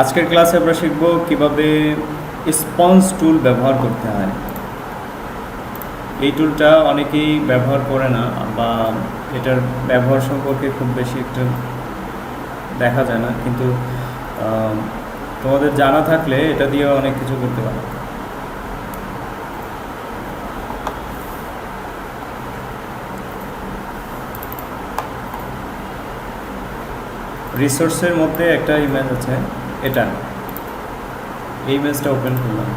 আজকের ক্লাসে আমরা শিখব কিভাবে স্পঞ্জ টুল ব্যবহার করতে হয়। এই টুলটা অনেকেই ব্যবহার করে না বা এটার ব্যবহার সম্পর্কে খুব বেশি একটু দেখা যায় না, কিন্তু তোমাদের জানা থাকলে এটা দিয়ে অনেক কিছু করতে পারো। রিসোর্সের মধ্যে একটা ইমেজ আছে, এটা এই ইমেজটা ওপেন করলাম।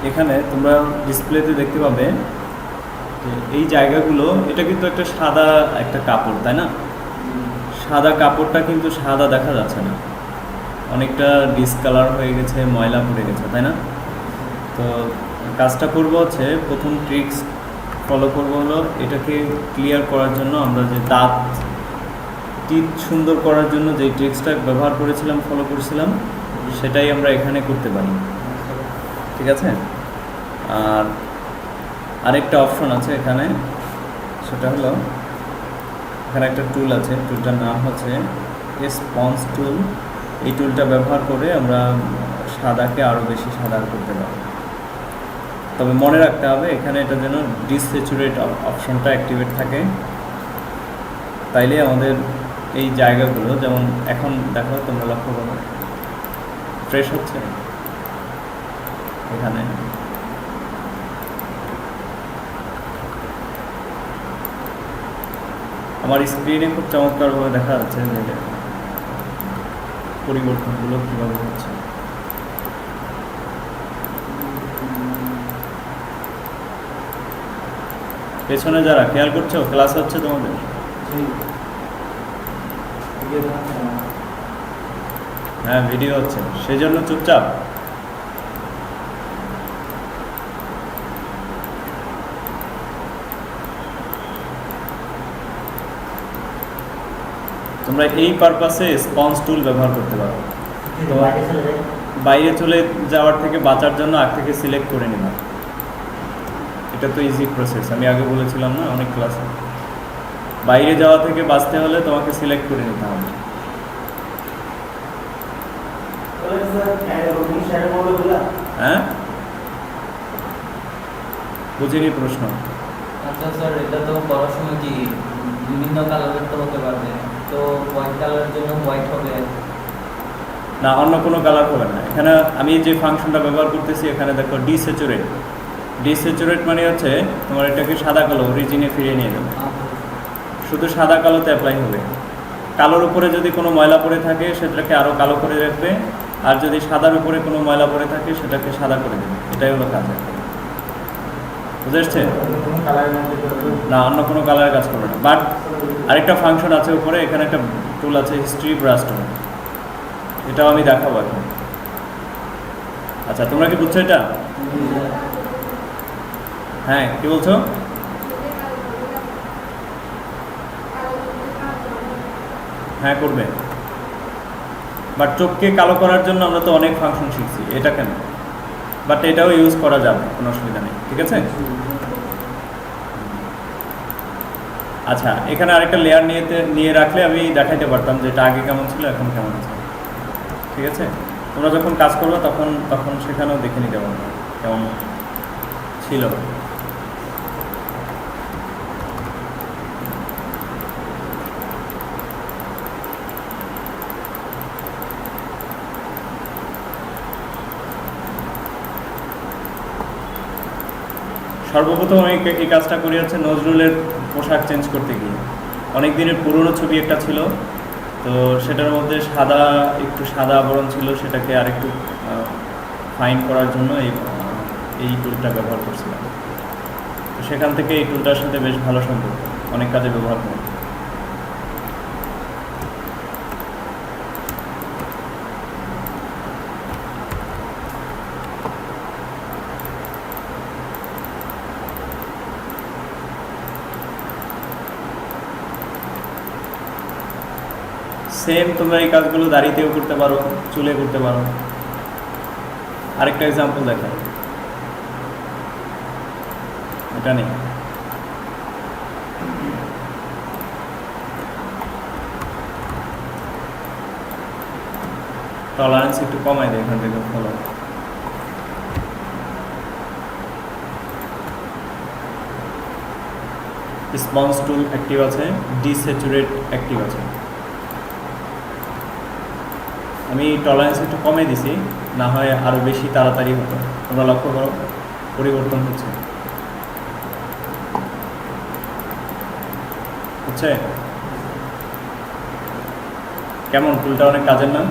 এখানে তোমরা ডিসপ্লেতে দেখতে পাবে যে এই জায়গাগুলো, এটা কিন্তু একটা সাদা একটা কাপড়, তাই না? সাদা কাপড়টা কিন্তু সাদা দেখা যাচ্ছে না, অনেকটা ডিসকালার হয়ে গেছে, ময়লা পড়ে গেছে, তাই না? তো কাজটা করব হচ্ছে, প্রথম ট্রিক্স ফলো করব হলো এটাকে ক্লিয়ার করার জন্য আমরা যে দাঁত টিথ সুন্দর করার জন্য যে ট্রিক্সটা ব্যবহার করেছিলাম, ফলো করেছিলাম, সেটাই আমরা এখানে করতে পারি। ঠিক আছে? আর আরেকটা অপশন আছে এখানে, সেটা হলো এখানে একটা টুল আছে, টুলটার নাম হচ্ছে স্পঞ্জ টুল। এই টুলটা ব্যবহার করে আমরা সাদাকে আরও বেশি সাদা করতে পারি। তবে মনে রাখতে হবে এখানে এটা যেন ডিসস্যাচুরেট অপশনটা অ্যাক্টিভেট থাকে, তাইলে আমাদের এই জায়গাগুলো, যেমন এখন দেখো তোমরা লক্ষ্য করো ফ্রেশ হচ্ছে এখানে। আমার স্ক্রিনে খুব চমৎকারভাবে দেখা যাচ্ছে যে পরিবর্তনগুলো কীভাবে হচ্ছে। পেছনে যারা খেয়াল করছো, ক্লাস হচ্ছে তোমাদের? হ্যাঁ, ভিডিও হচ্ছে, সেই জন্য চুপচাপ। তোমরা এই পারপাসে স্পঞ্জ টুল ব্যবহার করতে পারো। তো বাইরে চলে যাওয়ার থেকে বাঁচার জন্য আগ থেকে সিলেক্ট করে নিবা। এটা তো ইজি প্রসেস, আমি আগে বলেছিলাম না অনেক ক্লাসে। বাইরে যাওয়া থেকে বাঁচতে হলে তোমাকে সিলেক্ট করে নিতে হবে। হ্যাঁ, বুঝিনি প্রশ্ন। আচ্ছা স্যার, এটা তো করার সময় কি বিভিন্ন কালারের তো হতে পারবে, তো হোয়াইট কালারের জন্য হোয়াইট হবে না, অন্য কোনো কালার হবে না। এখানে আমি যে ফাংশনটা ব্যবহার করতেছি, এখানে দেখো ডিস্যাচুরেট। ডিস্যাচুরেট মানে হচ্ছে তোমার এটাকে সাদা কালো অরিজিনে ফিরিয়ে নিয়ে যাবে, শুধু সাদা কালোতে অ্যাপ্লাই হবে। কালোর উপরে যদি কোনো ময়লা পড়ে থাকে সেটাকে আরও কালো করে রাখবে, আর যদি সাদার উপরে কোনো ময়লা পড়ে থাকে সেটাকে সাদা করে দেবে। এটাই হলো কাজ। বুঝে আসছে? না, অন্য কোনো কালারের কাজ করবে না। বাট আরেকটা ফাংশন আছে উপরে, এখানে একটা টুল আছে হিস্ট্রি ব্রাশ টুল, এটাও আমি দেখাবো এখন। আচ্ছা, তোমরা কি বুঝছো এটা? হ্যাঁ, কি বলছো? হ্যাঁ, করবে। বাট চোখকে কালো করার জন্য আমরা তো অনেক ফাংশন শিখছি, এটা কেন? বাট এটাও ইউজ করা যাবে, কোনো অসুবিধা নেই। ঠিক আছে? আচ্ছা, এখানে আরেকটা লেয়ার নিয়ে রাখলে আমি দেখাইতে পারতাম যে এটা আগে কেমন ছিল, এখন কেমন আছে। ঠিক আছে? তোমরা যখন কাজ করবে তখন সেখানেও দেখে নিতে পারবে কেমন ছিল। সর্বপ্রথম আমি এই কাজটা করি হচ্ছে নজরুলের পোশাক চেঞ্জ করতে গিয়ে। অনেক দিনের পুরনো ছবি একটা ছিল, তো সেটার মধ্যে একটু সাদা আবরণ ছিল, সেটাকে আরেকটু ফাইন করার জন্য এই টুলটা ব্যবহার করছিলাম। তো সেখান থেকে এই টুলটার সাথে বেশ ভালো সম্পর্ক, অনেক কাজে ব্যবহার করি। সেম তোমরা এই কাজগুলো দাড়িতেও করতে পারো, চুলে করতে পারো। আরেকটা এক্সাম্পল দেখো, এটা নেই। টলারেন্স একটু কমাই দেয় এখান থেকে ফলো। স্পঞ্জ টুল অ্যাক্টিভ আছে, ডিস্যাচুরেট অ্যাক্টিভ আছে। আমি টলারেন্স একটু কমে দিছি, না হয় আরও বেশি তাড়াতাড়ি হতো। তোমরা লক্ষ্য করো পরিবর্তন হচ্ছে, হচ্ছে কেমন? টুলটা অনেক কাজের না?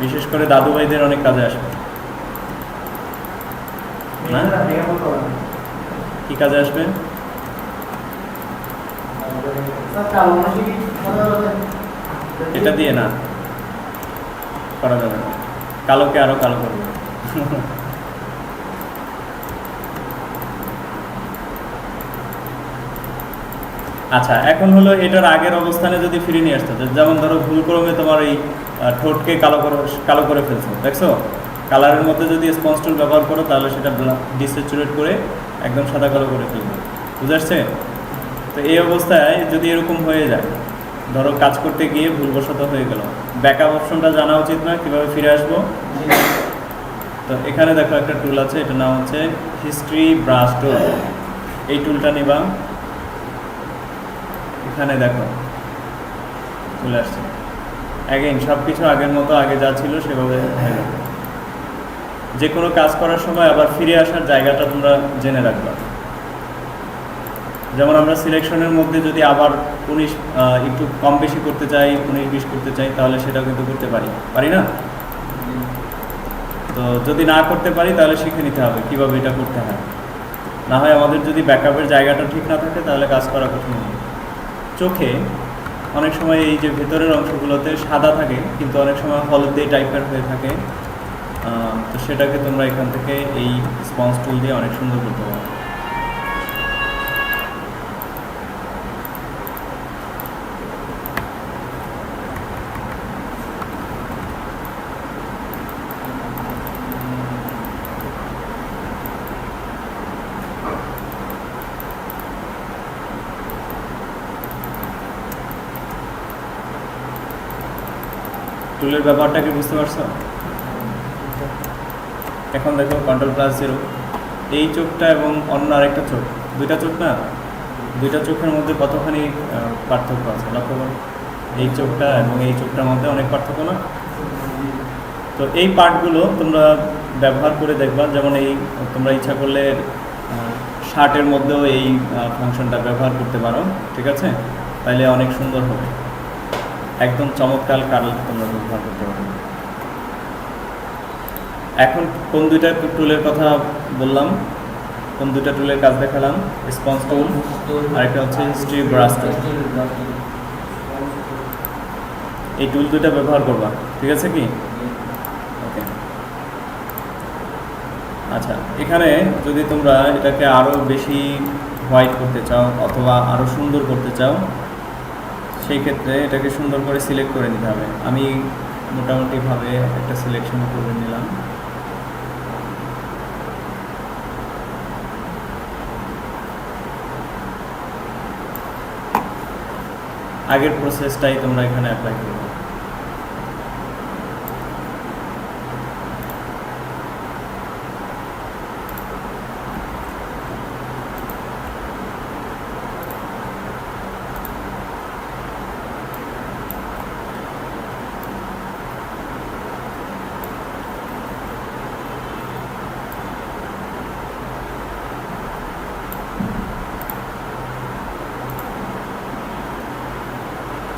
বিশেষ করে দাদু ভাইদের অনেক কাজে আসবে না? কি কাজে আসবে? এটা দিয়ে না করা যাবে না, কালোকে আরো কালো করবে। আচ্ছা, এখন হলো এটার আগের অবস্থানে যদি ফিরে নিয়ে আসতে, যেমন ধরো ভুলক্রমে তোমার এই ঠোঁটকে কালো করে ফেলছো, দেখছো? কালারের মধ্যে যদি স্পঞ্জ টুল ব্যবহার করো তাহলে সেটা ডিস্যাচুরেট করে একদম সাদা কালো করে ফেলবে, বুঝে আসছে? তো এই অবস্থায় যদি এরকম হয়ে যায়, ধরো কাজ করতে গিয়ে ভুলবশত হয়ে গেল, ব্যাকআপ অপশনটা জানা উচিত না? কীভাবে ফিরে আসবো? তো এখানে দেখো একটা টুল আছে, এটার নাম হচ্ছে হিস্ট্রি ব্রাশ টুল। এই টুলটা নিবা, এখানে দেখো চলে আসছে। অ্যাগেইন সব কিছু আগের মতো, আগে যা ছিল সেভাবে হয়ে যাবে। যে কোনো কাজ করার সময় আবার ফিরে আসার জায়গাটা তোমরা জেনে রাখবা। যেমন আমরা সিলেকশনের মধ্যে যদি আবার 19 একটু কম বেশি করতে চাই, 19-20 করতে চাই, তাহলে সেটাও কিন্তু করতে পারি না? তো যদি না করতে পারি তাহলে শিখে নিতে হবে কীভাবে এটা করতে হয়। না হয় আমাদের যদি ব্যাকআপের জায়গাটা ঠিক না থাকে তাহলে কাজ করা কঠিন হবে। চোখে অনেক সময় এই যে ভেতরের অংশগুলোতে সাদা থাকে, কিন্তু অনেক সময় হলদে টাইপের হয়ে থাকে, তো সেটাকে তোমরা এখান থেকে এই স্পঞ্জ টুল দিয়ে অনেক সুন্দর করতে পারো। টুলের ব্যাপারটা কি বুঝতে পারছো? এখন দেখো Ctrl+0, এই চোখটা এবং অন্য আরেকটা চোখ, দুইটা চোখ না, দুইটা চোখের মধ্যে কতখানি পার্থক্য আছে লক্ষ্য করো। এই চোখটা এবং এই চোখটার মধ্যে অনেক পার্থক্য না? তো এই পার্টগুলো তোমরা ব্যবহার করে দেখবা। যেমন এই তোমরা ইচ্ছা করলে শার্টের মধ্যেও এই ফাংশনটা ব্যবহার করতে পারো, ঠিক আছে? তাইলে অনেক সুন্দর হবে, একদম চমৎকার কালার তোমরা ব্যবহার করতে পারো। এখন কোন দুইটা টুলের কথা বললাম, কোন দুইটা টুলের কাজ দেখালাম? স্পঞ্জ টুল আর একটা হচ্ছে হিস্ট্রি ব্রাশ টুল। এই টুল দুইটা ব্যবহার করবা, ঠিক আছে কি? ওকে। আচ্ছা, এখানে যদি তোমরা এটাকে আরও বেশি হোয়াইট করতে চাও অথবা আরও সুন্দর করতে চাও, সেই ক্ষেত্রে এটাকে সুন্দর করে সিলেক্ট করে নিতে হবে। আমি মোটামুটিভাবে একটা সিলেকশন করে নিলাম। আগের প্রসেসটাই তোমরা এখানে অ্যাপ্লাই করবে।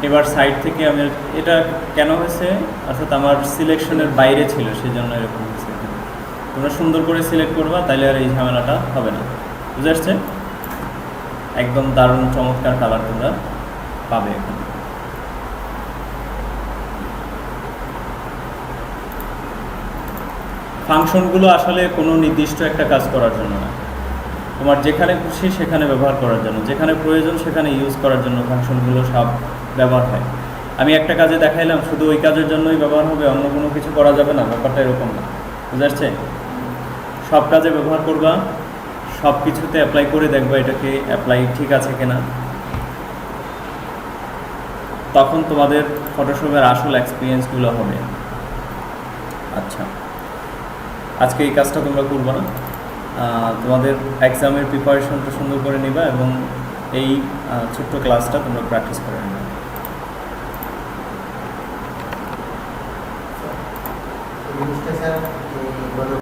এবার সাইড থেকে আমি এটা কেন হয়েছে, অর্থাৎ আমার সিলেকশনের বাইরে ছিল, সেই জন্য এরকম হয়েছে। তোমরা সুন্দর করে সিলেক্ট করবা, তাহলে আর এই ঝামেলাটা হবে না, বুঝে আসছে? একদম দারুণ চমৎকার কালার তোমরা পাবে এখন। ফাংশনগুলো আসলে কোনো নির্দিষ্ট একটা কাজ করার জন্য না, তোমার যেখানে খুশি সেখানে ব্যবহার করার জন্য, যেখানে প্রয়োজন সেখানে ইউজ করার জন্য ফাংশনগুলো সব ব্যবহার হয়। আমি একটা কাজে দেখাইলাম, শুধু ওই কাজের জন্যই ব্যবহার হবে, অন্য কোনো কিছু করা যাবে না, ব্যাপারটা এরকম না, বুঝে আসছে? সব কাজে ব্যবহার করবা, সব কিছুতে অ্যাপ্লাই করে দেখবা এটাকে অ্যাপ্লাই ঠিক আছে কিনা। তখন তোমাদের ফটোশপের আসল এক্সপিরিয়েন্সগুলো হবে। আচ্ছা, আজকে এই কাজটা তোমরা করবে না, তোমাদের এক্সামের প্রিপারেশনটা সুন্দর করে নিবা এবং এই ছোট্ট ক্লাসটা তোমরা প্র্যাকটিস করে নেবে। জিনিসটা স্যার